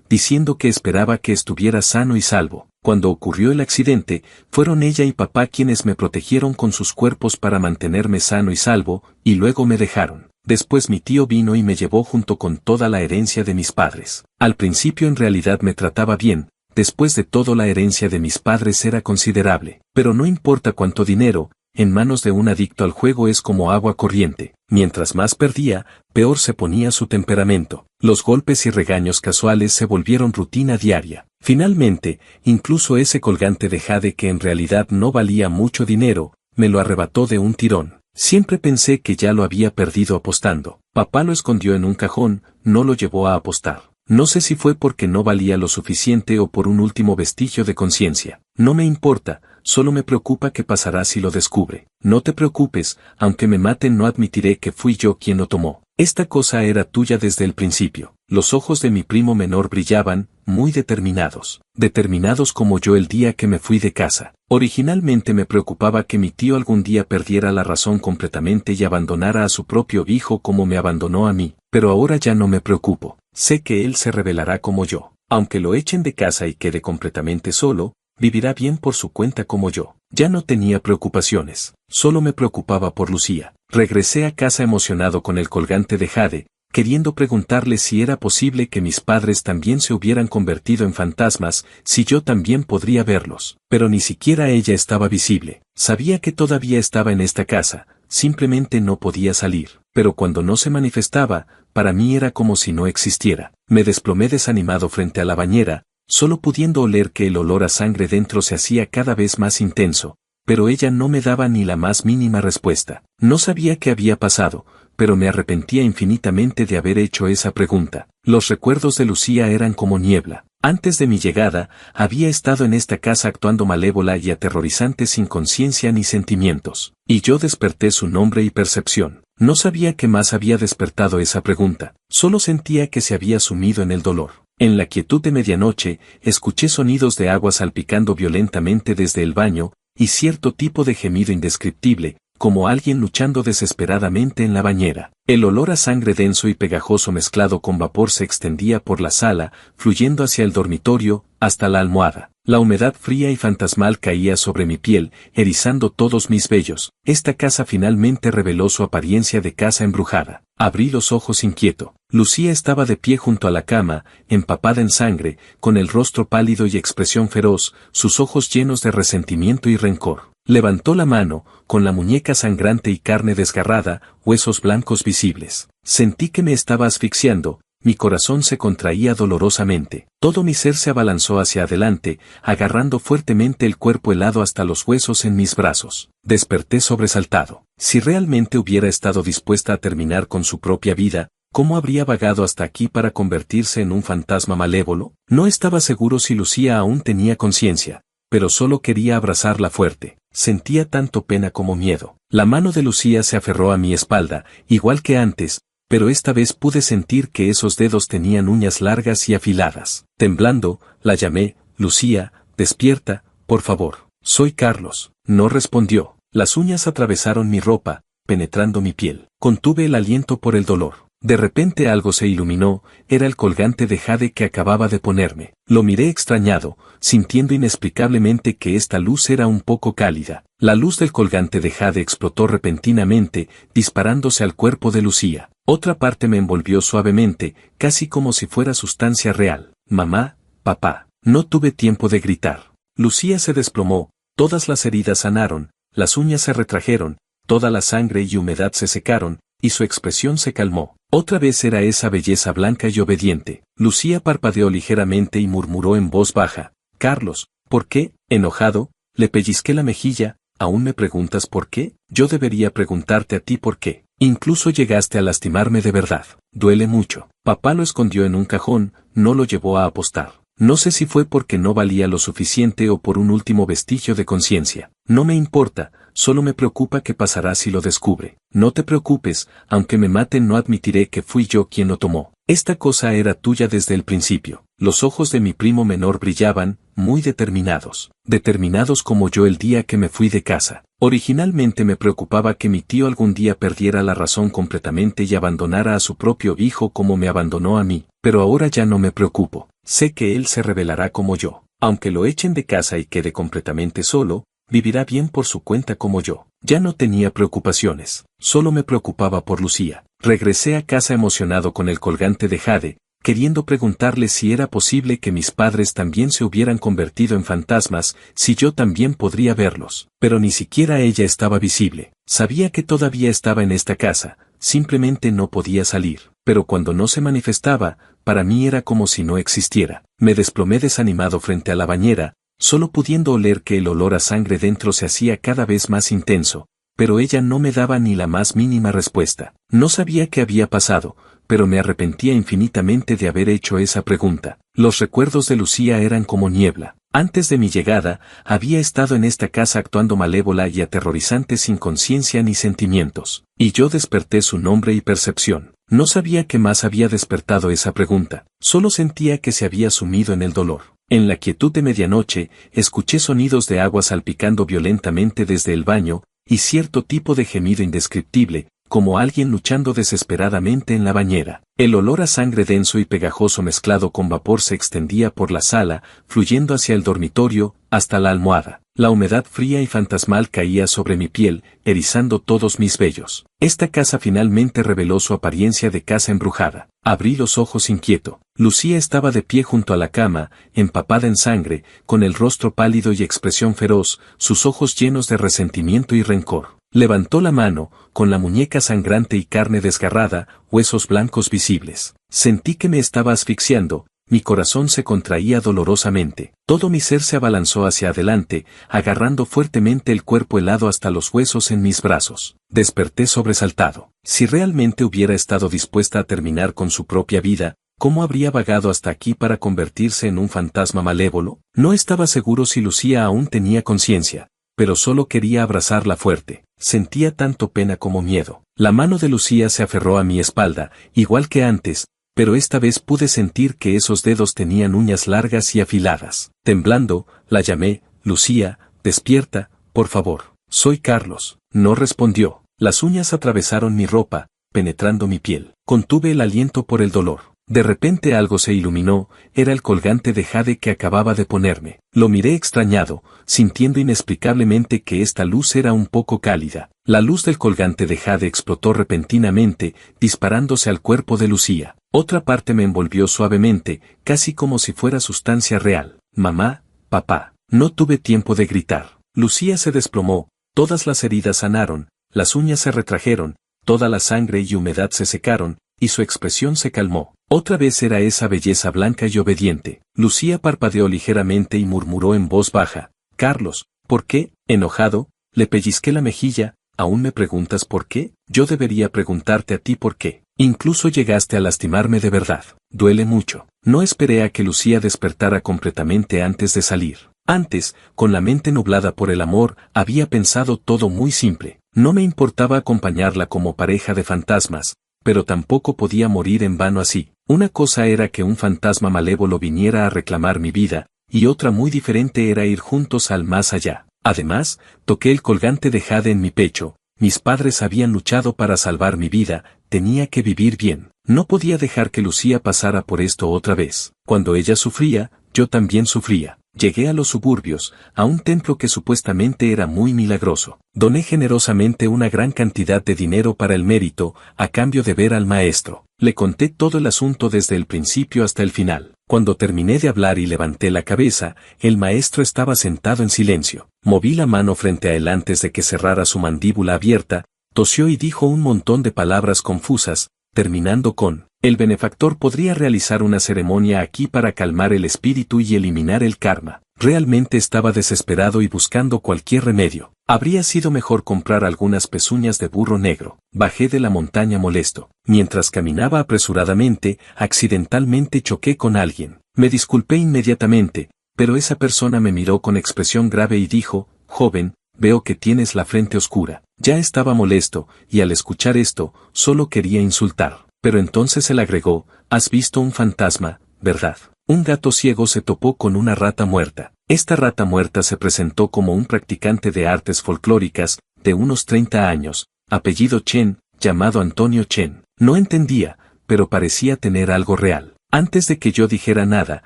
diciendo que esperaba que estuviera sano y salvo. Cuando ocurrió el accidente, fueron ella y papá quienes me protegieron con sus cuerpos para mantenerme sano y salvo, y luego me dejaron. Después mi tío vino y me llevó junto con toda la herencia de mis padres. Al principio en realidad me trataba bien, después de todo la herencia de mis padres era considerable. Pero no importa cuánto dinero, en manos de un adicto al juego es como agua corriente. Mientras más perdía, peor se ponía su temperamento. Los golpes y regaños casuales se volvieron rutina diaria. Finalmente, incluso ese colgante de jade que en realidad no valía mucho dinero, me lo arrebató de un tirón. Siempre pensé que ya lo había perdido apostando. Papá lo escondió en un cajón, no lo llevó a apostar. No sé si fue porque no valía lo suficiente o por un último vestigio de conciencia. No me importa, solo me preocupa qué pasará si lo descubre. No te preocupes, aunque me maten no admitiré que fui yo quien lo tomó. Esta cosa era tuya desde el principio. Los ojos de mi primo menor brillaban, muy determinados. Determinados como yo el día que me fui de casa. Originalmente me preocupaba que mi tío algún día perdiera la razón completamente y abandonara a su propio hijo como me abandonó a mí. Pero ahora ya no me preocupo. Sé que él se rebelará como yo. Aunque lo echen de casa y quede completamente solo, vivirá bien por su cuenta como yo. Ya no tenía preocupaciones, solo me preocupaba por Lucía. Regresé a casa emocionado con el colgante de jade, queriendo preguntarle si era posible que mis padres también se hubieran convertido en fantasmas, si yo también podría verlos. Pero ni siquiera ella estaba visible. Sabía que todavía estaba en esta casa, simplemente no podía salir. Pero cuando no se manifestaba, para mí era como si no existiera. Me desplomé desanimado frente a la bañera, solo pudiendo oler que el olor a sangre dentro se hacía cada vez más intenso, pero ella no me daba ni la más mínima respuesta. No sabía qué había pasado, pero me arrepentía infinitamente de haber hecho esa pregunta. Los recuerdos de Lucía eran como niebla. Antes de mi llegada, había estado en esta casa actuando malévola y aterrorizante sin conciencia ni sentimientos. Y yo desperté su nombre y percepción. No sabía qué más había despertado esa pregunta. Solo sentía que se había sumido en el dolor. En la quietud de medianoche, escuché sonidos de agua salpicando violentamente desde el baño, y cierto tipo de gemido indescriptible, como alguien luchando desesperadamente en la bañera. El olor a sangre denso y pegajoso mezclado con vapor se extendía por la sala, fluyendo hacia el dormitorio, hasta la almohada. La humedad fría y fantasmal caía sobre mi piel, erizando todos mis vellos. Esta casa finalmente reveló su apariencia de casa embrujada. Abrí los ojos inquieto. Lucía estaba de pie junto a la cama, empapada en sangre, con el rostro pálido y expresión feroz, sus ojos llenos de resentimiento y rencor. Levantó la mano, con la muñeca sangrante y carne desgarrada, huesos blancos visibles. Sentí que me estaba asfixiando, mi corazón se contraía dolorosamente. Todo mi ser se abalanzó hacia adelante, agarrando fuertemente el cuerpo helado hasta los huesos en mis brazos. Desperté sobresaltado. Si realmente hubiera estado dispuesta a terminar con su propia vida, ¿cómo habría vagado hasta aquí para convertirse en un fantasma malévolo? No estaba seguro si Lucía aún tenía conciencia, pero solo quería abrazarla fuerte. Sentía tanto pena como miedo. La mano de Lucía se aferró a mi espalda, igual que antes, pero esta vez pude sentir que esos dedos tenían uñas largas y afiladas. Temblando, la llamé: Lucía, despierta, por favor. Soy Carlos. No respondió. Las uñas atravesaron mi ropa, penetrando mi piel. Contuve el aliento por el dolor. De repente algo se iluminó, era el colgante de jade que acababa de ponerme. Lo miré extrañado, sintiendo inexplicablemente que esta luz era un poco cálida. La luz del colgante de jade explotó repentinamente, disparándose al cuerpo de Lucía. Otra parte me envolvió suavemente, casi como si fuera sustancia real. Mamá, papá. No tuve tiempo de gritar. Lucía se desplomó, todas las heridas sanaron, las uñas se retrajeron, toda la sangre y humedad se secaron, y su expresión se calmó. Otra vez era esa belleza blanca y obediente. Lucía parpadeó ligeramente y murmuró en voz baja: Carlos, ¿por qué? Enojado, le pellizqué la mejilla. ¿Aún me preguntas por qué? Yo debería preguntarte a ti por qué. Incluso llegaste a lastimarme de verdad. Duele mucho. Papá lo escondió en un cajón, no lo llevó a apostar. No sé si fue porque no valía lo suficiente o por un último vestigio de conciencia. No me importa, solo me preocupa qué pasará si lo descubre. No te preocupes, aunque me maten no admitiré que fui yo quien lo tomó. Esta cosa era tuya desde el principio. Los ojos de mi primo menor brillaban, muy determinados. Determinados como yo el día que me fui de casa. Originalmente me preocupaba que mi tío algún día perdiera la razón completamente y abandonara a su propio hijo como me abandonó a mí. Pero ahora ya no me preocupo. Sé que él se rebelará como yo. Aunque lo echen de casa y quede completamente solo, vivirá bien por su cuenta como yo. Ya no tenía preocupaciones, solo me preocupaba por Lucía. Regresé a casa emocionado con el colgante de jade, queriendo preguntarle si era posible que mis padres también se hubieran convertido en fantasmas, si yo también podría verlos. Pero ni siquiera ella estaba visible. Sabía que todavía estaba en esta casa, simplemente no podía salir. Pero cuando no se manifestaba, para mí era como si no existiera. Me desplomé desanimado frente a la bañera, solo pudiendo oler que el olor a sangre dentro se hacía cada vez más intenso, pero ella no me daba ni la más mínima respuesta. No sabía qué había pasado, pero me arrepentía infinitamente de haber hecho esa pregunta. Los recuerdos de Lucía eran como niebla. Antes de mi llegada, había estado en esta casa actuando malévola y aterrorizante sin conciencia ni sentimientos. Y yo desperté su nombre y percepción. No sabía qué más había despertado esa pregunta. Solo sentía que se había sumido en el dolor. En la quietud de medianoche, escuché sonidos de agua salpicando violentamente desde el baño, y cierto tipo de gemido indescriptible, como alguien luchando desesperadamente en la bañera. El olor a sangre denso y pegajoso mezclado con vapor se extendía por la sala, fluyendo hacia el dormitorio, hasta la almohada. La humedad fría y fantasmal caía sobre mi piel, erizando todos mis vellos. Esta casa finalmente reveló su apariencia de casa embrujada. Abrí los ojos inquieto. Lucía estaba de pie junto a la cama, empapada en sangre, con el rostro pálido y expresión feroz, sus ojos llenos de resentimiento y rencor. Levantó la mano, con la muñeca sangrante y carne desgarrada, huesos blancos visibles. Sentí que me estaba asfixiando, mi corazón se contraía dolorosamente. Todo mi ser se abalanzó hacia adelante, agarrando fuertemente el cuerpo helado hasta los huesos en mis brazos. Desperté sobresaltado. Si realmente hubiera estado dispuesta a terminar con su propia vida, ¿cómo habría vagado hasta aquí para convertirse en un fantasma malévolo? No estaba seguro si Lucía aún tenía conciencia, pero solo quería abrazarla fuerte. Sentía tanto pena como miedo. La mano de Lucía se aferró a mi espalda, igual que antes, pero esta vez pude sentir que esos dedos tenían uñas largas y afiladas. Temblando, la llamé: Lucía, despierta, por favor. Soy Carlos. No respondió. Las uñas atravesaron mi ropa, penetrando mi piel. Contuve el aliento por el dolor. De repente algo se iluminó, era el colgante de jade que acababa de ponerme. Lo miré extrañado, sintiendo inexplicablemente que esta luz era un poco cálida. La luz del colgante de jade explotó repentinamente, disparándose al cuerpo de Lucía. Otra parte me envolvió suavemente, casi como si fuera sustancia real. Mamá, papá. No tuve tiempo de gritar. Lucía se desplomó, todas las heridas sanaron, las uñas se retrajeron, toda la sangre y humedad se secaron, y su expresión se calmó. Otra vez era esa belleza blanca y obediente. Lucía parpadeó ligeramente y murmuró en voz baja: Carlos, ¿por qué? Enojado, le pellizqué la mejilla. ¿Aún me preguntas por qué? Yo debería preguntarte a ti por qué. Incluso llegaste a lastimarme de verdad. Duele mucho. No esperé a que Lucía despertara completamente antes de salir. Antes, con la mente nublada por el amor, había pensado todo muy simple. No me importaba acompañarla como pareja de fantasmas, pero tampoco podía morir en vano así. Una cosa era que un fantasma malévolo viniera a reclamar mi vida, y otra muy diferente era ir juntos al más allá. Además, toqué el colgante de jade en mi pecho. Mis padres habían luchado para salvar mi vida, tenía que vivir bien. No podía dejar que Lucía pasara por esto otra vez. Cuando ella sufría, yo también sufría. Llegué a los suburbios, a un templo que supuestamente era muy milagroso. Doné generosamente una gran cantidad de dinero para el mérito, a cambio de ver al maestro. Le conté todo el asunto desde el principio hasta el final. Cuando terminé de hablar y levanté la cabeza, el maestro estaba sentado en silencio. Moví la mano frente a él antes de que cerrara su mandíbula abierta, tosió y dijo un montón de palabras confusas, terminando con: el benefactor podría realizar una ceremonia aquí para calmar el espíritu y eliminar el karma. Realmente estaba desesperado y buscando cualquier remedio. Habría sido mejor comprar algunas pezuñas de burro negro. Bajé de la montaña molesto. Mientras caminaba apresuradamente, accidentalmente choqué con alguien. Me disculpé inmediatamente, pero esa persona me miró con expresión grave y dijo: joven, veo que tienes la frente oscura. Ya estaba molesto, y al escuchar esto, solo quería insultar. Pero entonces él agregó: has visto un fantasma, ¿verdad? Un gato ciego se topó con una rata muerta. Esta rata muerta se presentó como un practicante de artes folclóricas, de unos 30 años, apellido Chen, llamado Antonio Chen. No entendía, pero parecía tener algo real. Antes de que yo dijera nada,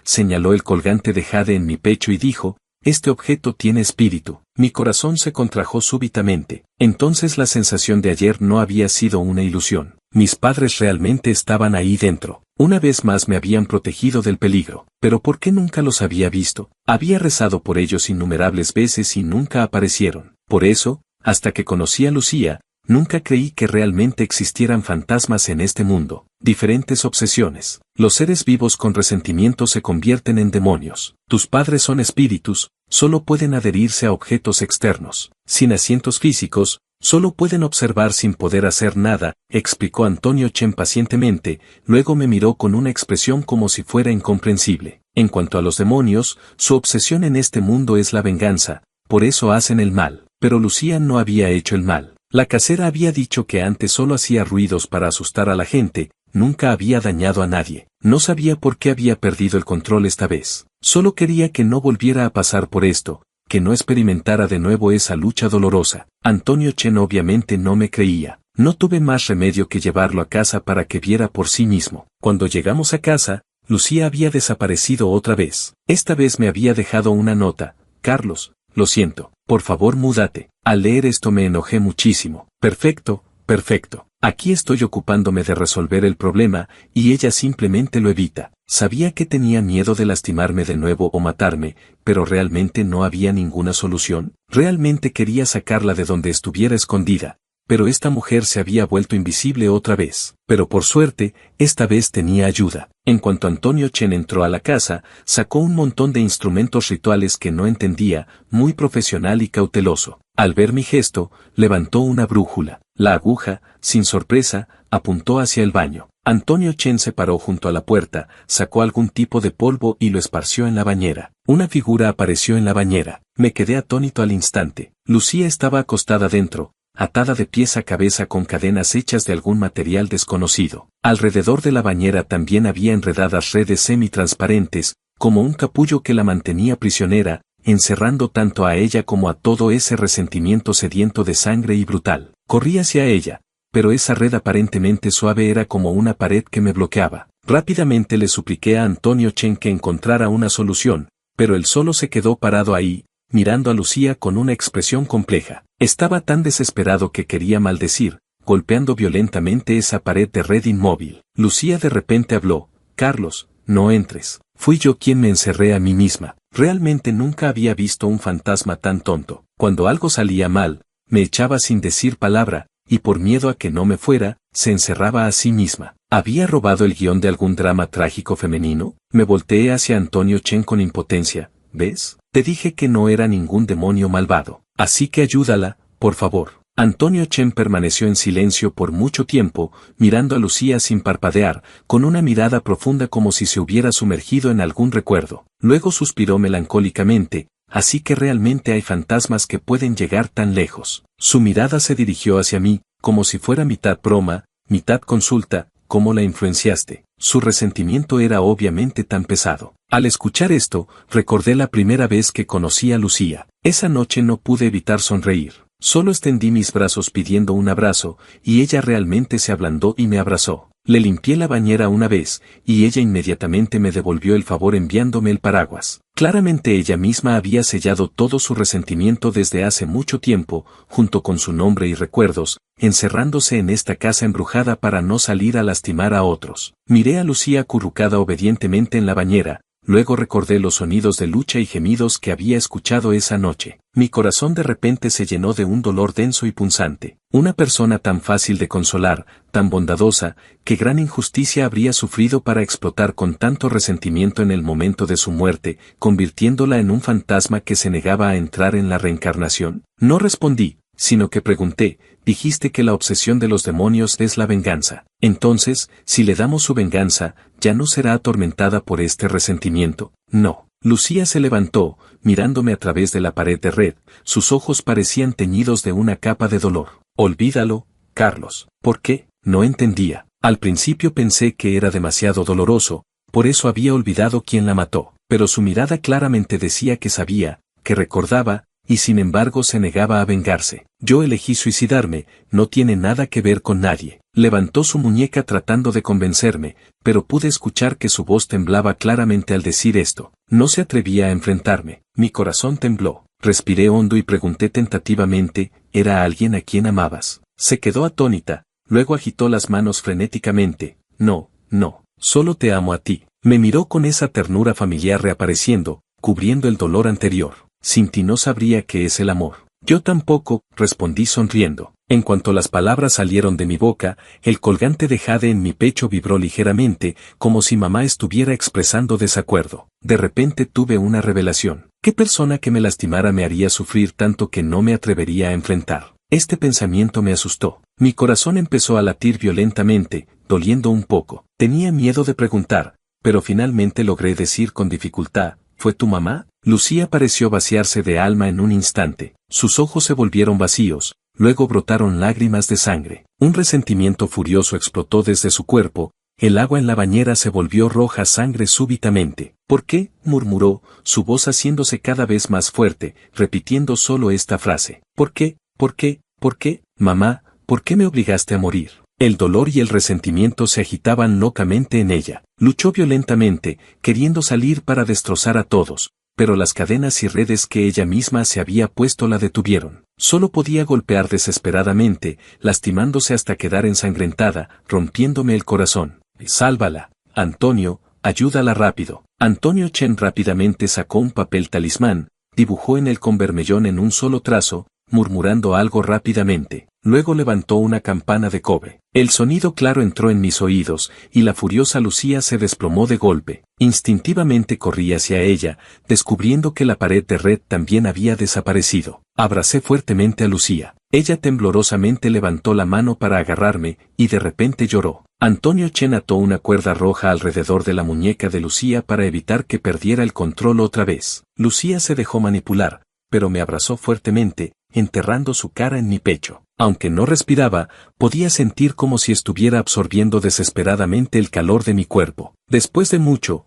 señaló el colgante de jade en mi pecho y dijo: este objeto tiene espíritu. Mi corazón se contrajo súbitamente. Entonces la sensación de ayer no había sido una ilusión. Mis padres realmente estaban ahí dentro. Una vez más me habían protegido del peligro. Pero ¿por qué nunca los había visto? Había rezado por ellos innumerables veces y nunca aparecieron. Por eso, hasta que conocí a Lucía, Nunca creí que realmente existieran fantasmas en este mundo. Diferentes obsesiones. Los seres vivos con resentimiento se convierten en demonios. Tus padres son espíritus, solo pueden adherirse a objetos externos, sin asientos físicos, solo pueden observar sin poder hacer nada, explicó Antonio Chen pacientemente, luego me miró con una expresión como si fuera incomprensible. En cuanto a los demonios, su obsesión en este mundo es la venganza, por eso hacen el mal. Pero Lucía no había hecho el mal. La casera había dicho que antes solo hacía ruidos para asustar a la gente, nunca había dañado a nadie. No sabía por qué había perdido el control esta vez. Solo quería que no volviera a pasar por esto, que no experimentara de nuevo esa lucha dolorosa. Antonio Chen obviamente no me creía. No tuve más remedio que llevarlo a casa para que viera por sí mismo. Cuando llegamos a casa, Lucía había desaparecido otra vez. Esta vez me había dejado una nota. Carlos, lo siento, por favor múdate. Al leer esto me enojé muchísimo. Perfecto, perfecto. Aquí estoy ocupándome de resolver el problema, y ella simplemente lo evita. Sabía que tenía miedo de lastimarme de nuevo o matarme, pero realmente no había ninguna solución. Realmente quería sacarla de donde estuviera escondida. Pero esta mujer se había vuelto invisible otra vez. Pero por suerte, esta vez tenía ayuda. En cuanto Antonio Chen entró a la casa, sacó un montón de instrumentos rituales que no entendía, muy profesional y cauteloso. Al ver mi gesto, levantó una brújula. La aguja, sin sorpresa, apuntó hacia el baño. Antonio Chen se paró junto a la puerta, sacó algún tipo de polvo y lo esparció en la bañera. Una figura apareció en la bañera. Me quedé atónito al instante. Lucía estaba acostada dentro, atada de pies a cabeza con cadenas hechas de algún material desconocido. Alrededor de la bañera también había enredadas redes semitransparentes, como un capullo que la mantenía prisionera, encerrando tanto a ella como a todo ese resentimiento sediento de sangre y brutal. Corrí hacia ella, pero esa red aparentemente suave era como una pared que me bloqueaba. Rápidamente le supliqué a Antonio Chen que encontrara una solución, pero él solo se quedó parado ahí, mirando a Lucía con una expresión compleja. Estaba tan desesperado que quería maldecir, golpeando violentamente esa pared de red inmóvil. Lucía de repente habló: Carlos, no entres. Fui yo quien me encerré a mí misma. Realmente nunca había visto un fantasma tan tonto. Cuando algo salía mal, me echaba sin decir palabra, y por miedo a que no me fuera, se encerraba a sí misma. ¿Había robado el guión de algún drama trágico femenino? Me volteé hacia Antonio Chen con impotencia. ¿Ves? Te dije que no era ningún demonio malvado. Así que ayúdala, por favor. Antonio Chen permaneció en silencio por mucho tiempo, mirando a Lucía sin parpadear, con una mirada profunda como si se hubiera sumergido en algún recuerdo. Luego suspiró melancólicamente: así que realmente hay fantasmas que pueden llegar tan lejos. Su mirada se dirigió hacia mí, como si fuera mitad broma, mitad consulta. ¿Cómo la influenciaste? Su resentimiento era obviamente tan pesado. Al escuchar esto, recordé la primera vez que conocí a Lucía. Esa noche no pude evitar sonreír. Solo extendí mis brazos pidiendo un abrazo, y ella realmente se ablandó y me abrazó. Le limpié la bañera una vez, y ella inmediatamente me devolvió el favor enviándome el paraguas. Claramente ella misma había sellado todo su resentimiento desde hace mucho tiempo, junto con su nombre y recuerdos, encerrándose en esta casa embrujada para no salir a lastimar a otros. Miré a Lucía acurrucada obedientemente en la bañera. Luego recordé los sonidos de lucha y gemidos que había escuchado esa noche. Mi corazón de repente se llenó de un dolor denso y punzante. Una persona tan fácil de consolar, tan bondadosa, qué gran injusticia habría sufrido para explotar con tanto resentimiento en el momento de su muerte, convirtiéndola en un fantasma que se negaba a entrar en la reencarnación. No respondí, sino que pregunté: dijiste que la obsesión de los demonios es la venganza. Entonces, si le damos su venganza, ¿ya no será atormentada por este resentimiento? No. Lucía se levantó, mirándome a través de la pared de red, sus ojos parecían teñidos de una capa de dolor. Olvídalo, Carlos. ¿Por qué? No entendía. Al principio pensé que era demasiado doloroso, por eso había olvidado quién la mató. Pero su mirada claramente decía que sabía, que recordaba, y sin embargo se negaba a vengarse. Yo elegí suicidarme, no tiene nada que ver con nadie. Levantó su muñeca tratando de convencerme, pero pude escuchar que su voz temblaba claramente al decir esto. No se atrevía a enfrentarme. Mi corazón tembló. Respiré hondo y pregunté tentativamente: ¿era alguien a quien amabas? Se quedó atónita, luego agitó las manos frenéticamente. No, no, solo te amo a ti. Me miró con esa ternura familiar reapareciendo, cubriendo el dolor anterior. Sin ti no sabría qué es el amor. Yo tampoco, respondí sonriendo. En cuanto las palabras salieron de mi boca, el colgante de jade en mi pecho vibró ligeramente, como si mamá estuviera expresando desacuerdo. De repente tuve una revelación. ¿Qué persona que me lastimara me haría sufrir tanto que no me atrevería a enfrentar? Este pensamiento me asustó. Mi corazón empezó a latir violentamente, doliendo un poco. Tenía miedo de preguntar, pero finalmente logré decir con dificultad, ¿fue tu mamá? Lucía pareció vaciarse de alma en un instante. Sus ojos se volvieron vacíos, luego brotaron lágrimas de sangre. Un resentimiento furioso explotó desde su cuerpo, el agua en la bañera se volvió roja sangre súbitamente. ¿Por qué? Murmuró, su voz haciéndose cada vez más fuerte, repitiendo solo esta frase. ¿Por qué? ¿Por qué? ¿Por qué? Mamá, ¿por qué me obligaste a morir? El dolor y el resentimiento se agitaban locamente en ella. Luchó violentamente, queriendo salir para destrozar a todos, pero las cadenas y redes que ella misma se había puesto la detuvieron. Solo podía golpear desesperadamente, lastimándose hasta quedar ensangrentada, rompiéndome el corazón. Sálvala, Antonio, ayúdala rápido. Antonio Chen rápidamente sacó un papel talismán, dibujó en él con bermellón en un solo trazo, murmurando algo rápidamente. Luego levantó una campana de cobre. El sonido claro entró en mis oídos, y la furiosa Lucía se desplomó de golpe. Instintivamente corrí hacia ella, descubriendo que la pared de red también había desaparecido. Abracé fuertemente a Lucía. Ella temblorosamente levantó la mano para agarrarme, y de repente lloró. Antonio Chen ató una cuerda roja alrededor de la muñeca de Lucía para evitar que perdiera el control otra vez. Lucía se dejó manipular, pero me abrazó fuertemente, enterrando su cara en mi pecho. Aunque no respiraba, podía sentir como si estuviera absorbiendo desesperadamente el calor de mi cuerpo. Después de mucho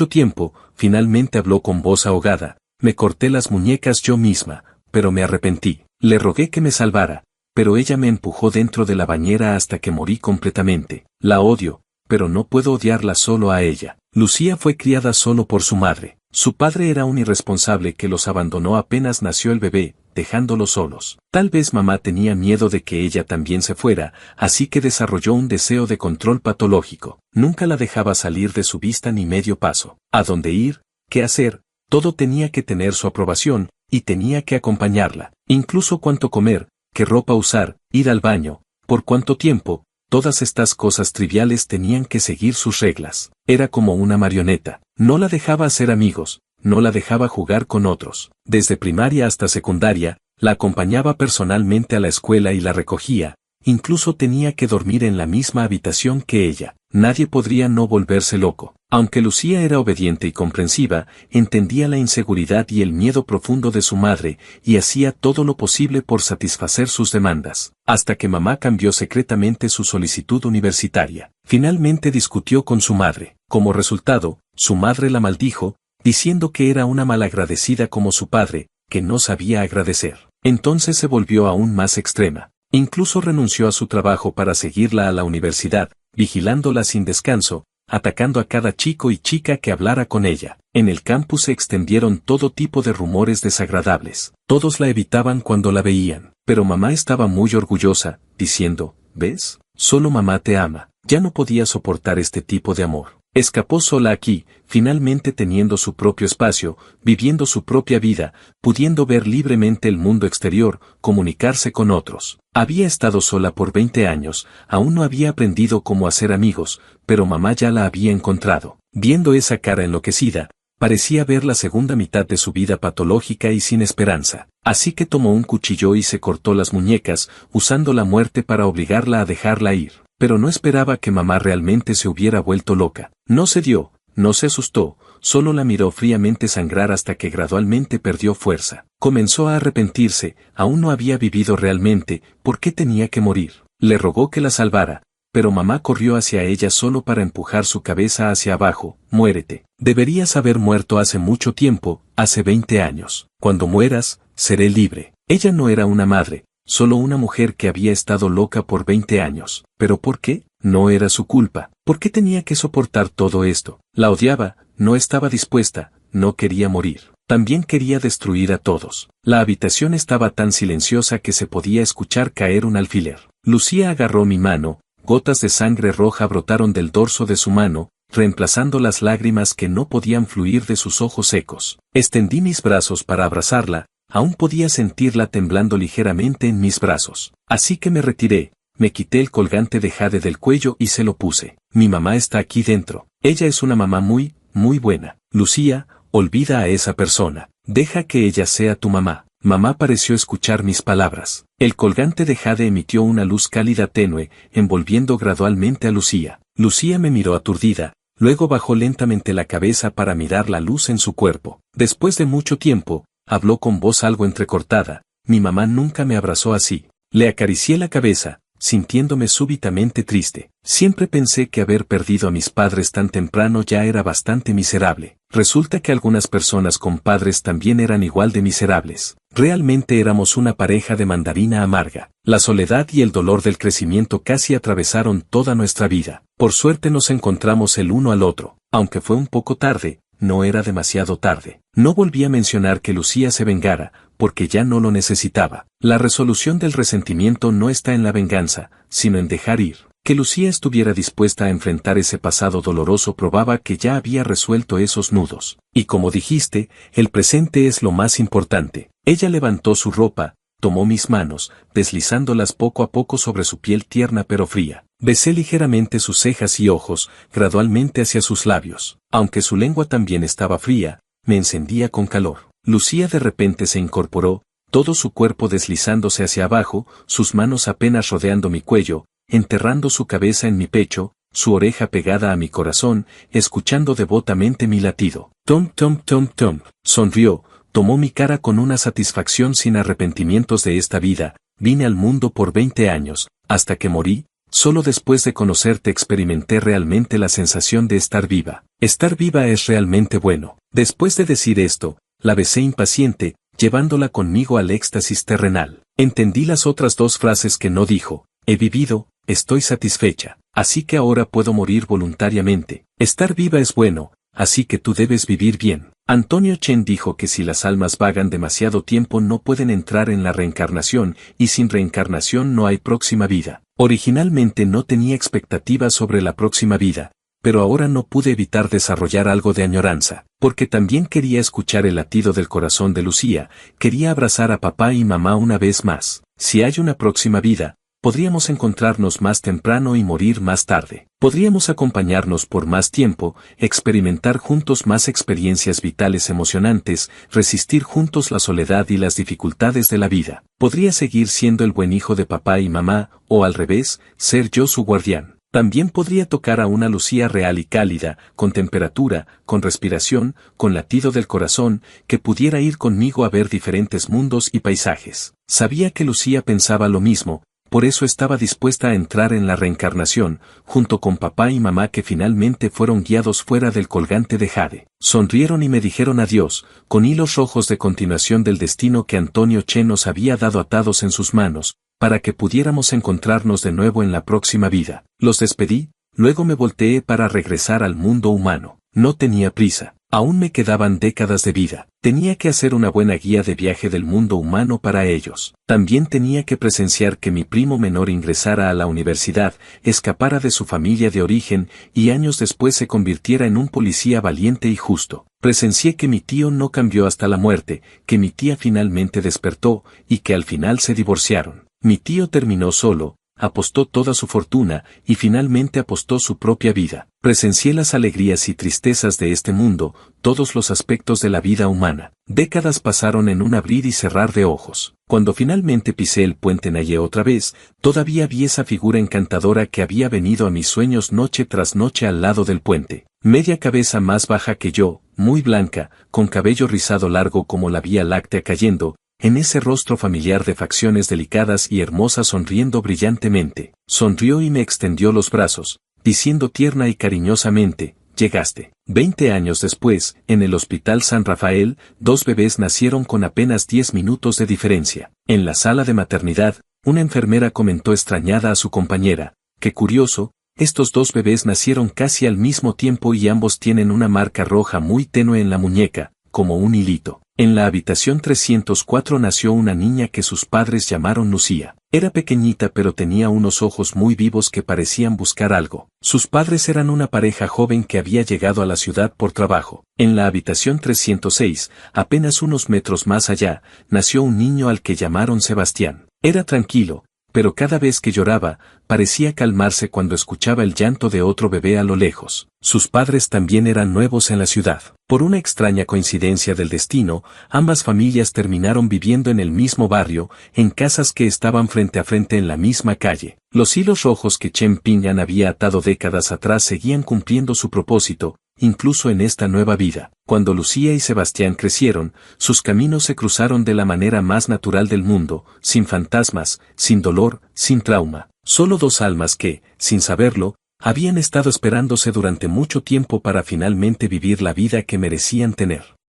tiempo, finalmente habló con voz ahogada. Me corté las muñecas yo misma, pero me arrepentí. Le rogué que me salvara, pero ella me empujó dentro de la bañera hasta que morí completamente. La odio, pero no puedo odiarla solo a ella. Lucía fue criada solo por su madre. Su padre era un irresponsable que los abandonó apenas nació el bebé, dejándolos solos. Tal vez mamá tenía miedo de que ella también se fuera, así que desarrolló un deseo de control patológico. Nunca la dejaba salir de su vista ni medio paso. A dónde ir, qué hacer, todo tenía que tener su aprobación, y tenía que acompañarla. Incluso cuánto comer, qué ropa usar, ir al baño, por cuánto tiempo, todas estas cosas triviales tenían que seguir sus reglas. Era como una marioneta. No la dejaba hacer amigos, no la dejaba jugar con otros. Desde primaria hasta secundaria, la acompañaba personalmente a la escuela y la recogía, incluso tenía que dormir en la misma habitación que ella. Nadie podría no volverse loco. Aunque Lucía era obediente y comprensiva, entendía la inseguridad y el miedo profundo de su madre, y hacía todo lo posible por satisfacer sus demandas, hasta que mamá cambió secretamente su solicitud universitaria. Finalmente discutió con su madre. Como resultado, su madre la maldijo, diciendo que era una malagradecida como su padre, que no sabía agradecer. Entonces se volvió aún más extrema. Incluso renunció a su trabajo para seguirla a la universidad, vigilándola sin descanso, atacando a cada chico y chica que hablara con ella. En el campus se extendieron todo tipo de rumores desagradables. Todos la evitaban cuando la veían, pero mamá estaba muy orgullosa, diciendo, ¿ves? Solo mamá te ama. Ya no podía soportar este tipo de amor. Escapó sola aquí, finalmente teniendo su propio espacio, viviendo su propia vida, pudiendo ver libremente el mundo exterior, comunicarse con otros. Había estado sola por 20 años, aún no había aprendido cómo hacer amigos, pero mamá ya la había encontrado. Viendo esa cara enloquecida, parecía ver la segunda mitad de su vida patológica y sin esperanza. Así que tomó un cuchillo y se cortó las muñecas, usando la muerte para obligarla a dejarla ir. Pero no esperaba que mamá realmente se hubiera vuelto loca. No cedió, no se asustó, solo la miró fríamente sangrar hasta que gradualmente perdió fuerza. Comenzó a arrepentirse, aún no había vivido realmente, ¿por qué tenía que morir? Le rogó que la salvara, pero mamá corrió hacia ella solo para empujar su cabeza hacia abajo. Muérete. Deberías haber muerto hace mucho tiempo, hace 20 años. Cuando mueras, seré libre. Ella no era una madre, solo una mujer que había estado loca por 20 años. ¿Pero por qué? No era su culpa. ¿Por qué tenía que soportar todo esto? La odiaba, no estaba dispuesta, no quería morir. También quería destruir a todos. La habitación estaba tan silenciosa que se podía escuchar caer un alfiler. Lucía agarró mi mano, gotas de sangre roja brotaron del dorso de su mano, reemplazando las lágrimas que no podían fluir de sus ojos secos. Extendí mis brazos para abrazarla, Aún podía sentirla temblando ligeramente en mis brazos. Así que me retiré, me quité el colgante de jade del cuello y se lo puse. Mi mamá está aquí dentro. Ella es una mamá muy, muy buena. Lucía, olvida a esa persona. Deja que ella sea tu mamá. Mamá pareció escuchar mis palabras. El colgante de jade emitió una luz cálida tenue, envolviendo gradualmente a Lucía. Lucía me miró aturdida, luego bajó lentamente la cabeza para mirar la luz en su cuerpo. Después de mucho tiempo, habló con voz algo entrecortada. Mi mamá nunca me abrazó así. Le acaricié la cabeza, sintiéndome súbitamente triste. Siempre pensé que haber perdido a mis padres tan temprano ya era bastante miserable. Resulta que algunas personas con padres también eran igual de miserables. Realmente éramos una pareja de mandarina amarga. La soledad y el dolor del crecimiento casi atravesaron toda nuestra vida. Por suerte nos encontramos el uno al otro. Aunque fue un poco tarde, no era demasiado tarde. No volví a mencionar que Lucía se vengara, porque ya no lo necesitaba. La resolución del resentimiento no está en la venganza, sino en dejar ir. Que Lucía estuviera dispuesta a enfrentar ese pasado doloroso probaba que ya había resuelto esos nudos. Y como dijiste, el presente es lo más importante. Ella levantó su ropa, tomó mis manos, deslizándolas poco a poco sobre su piel tierna pero fría. Besé ligeramente sus cejas y ojos, gradualmente hacia sus labios. Aunque su lengua también estaba fría, me encendía con calor. Lucía de repente se incorporó, todo su cuerpo deslizándose hacia abajo, sus manos apenas rodeando mi cuello, enterrando su cabeza en mi pecho, su oreja pegada a mi corazón, escuchando devotamente mi latido. Tom, tom, tom, tom. Sonrió, tomó mi cara con una satisfacción sin arrepentimientos de esta vida. Vine al mundo por 20 años, hasta que morí. Solo después de conocerte experimenté realmente la sensación de estar viva. Estar viva es realmente bueno. Después de decir esto, la besé impaciente, llevándola conmigo al éxtasis terrenal. Entendí las otras dos frases que no dijo. He vivido, estoy satisfecha, así que ahora puedo morir voluntariamente. Estar viva es bueno, así que tú debes vivir bien. Antonio Chen dijo que si las almas vagan demasiado tiempo no pueden entrar en la reencarnación, y sin reencarnación no hay próxima vida. Originalmente no tenía expectativas sobre la próxima vida, pero ahora no pude evitar desarrollar algo de añoranza, porque también quería escuchar el latido del corazón de Lucía, quería abrazar a papá y mamá una vez más. Si hay una próxima vida, podríamos encontrarnos más temprano y morir más tarde. Podríamos acompañarnos por más tiempo, experimentar juntos más experiencias vitales emocionantes, resistir juntos la soledad y las dificultades de la vida. Podría seguir siendo el buen hijo de papá y mamá, o al revés, ser yo su guardián. También podría tocar a una Lucía real y cálida, con temperatura, con respiración, con latido del corazón, que pudiera ir conmigo a ver diferentes mundos y paisajes. Sabía que Lucía pensaba lo mismo, por eso estaba dispuesta a entrar en la reencarnación, junto con papá y mamá que finalmente fueron guiados fuera del colgante de jade. Sonrieron y me dijeron adiós, con hilos rojos de continuación del destino que Antonio Chen nos había dado atados en sus manos, para que pudiéramos encontrarnos de nuevo en la próxima vida. Los despedí, luego me volteé para regresar al mundo humano. No tenía prisa. Aún me quedaban décadas de vida. Tenía que hacer una buena guía de viaje del mundo humano para ellos. También tenía que presenciar que mi primo menor ingresara a la universidad, escapara de su familia de origen y años después se convirtiera en un policía valiente y justo. Presencié que mi tío no cambió hasta la muerte, que mi tía finalmente despertó y que al final se divorciaron. Mi tío terminó solo, apostó toda su fortuna y finalmente apostó su propia vida. Presencié las alegrías y tristezas de este mundo, todos los aspectos de la vida humana. Décadas pasaron en un abrir y cerrar de ojos. Cuando finalmente pisé el puente Naye otra vez, todavía vi esa figura encantadora que había venido a mis sueños noche tras noche al lado del puente. Media cabeza más baja que yo, muy blanca, con cabello rizado largo como la Vía Láctea cayendo, en ese rostro familiar de facciones delicadas y hermosas sonriendo brillantemente. Sonrió y me extendió los brazos, diciendo tierna y cariñosamente, llegaste. 20 años después, en el Hospital San Rafael, 2 bebés nacieron con apenas 10 minutos de diferencia. En la sala de maternidad, una enfermera comentó extrañada a su compañera, qué curioso, estos 2 bebés nacieron casi al mismo tiempo y ambos tienen una marca roja muy tenue en la muñeca, como un hilito. En la habitación 304 nació una niña que sus padres llamaron Lucía. Era pequeñita pero tenía unos ojos muy vivos que parecían buscar algo. Sus padres eran una pareja joven que había llegado a la ciudad por trabajo. En la habitación 306, apenas unos metros más allá, nació un niño al que llamaron Sebastián. Era tranquilo, pero cada vez que lloraba, parecía calmarse cuando escuchaba el llanto de otro bebé a lo lejos. Sus padres también eran nuevos en la ciudad. Por una extraña coincidencia del destino, ambas familias terminaron viviendo en el mismo barrio, en casas que estaban frente a frente en la misma calle. Los hilos rojos que Chen Pinyan había atado décadas atrás seguían cumpliendo su propósito, incluso en esta nueva vida. Cuando Lucía y Sebastián crecieron, sus caminos se cruzaron de la manera más natural del mundo, sin fantasmas, sin dolor, sin trauma. Solo dos almas que, sin saberlo, habían estado esperándose durante mucho tiempo para finalmente vivir la vida que merecían tener.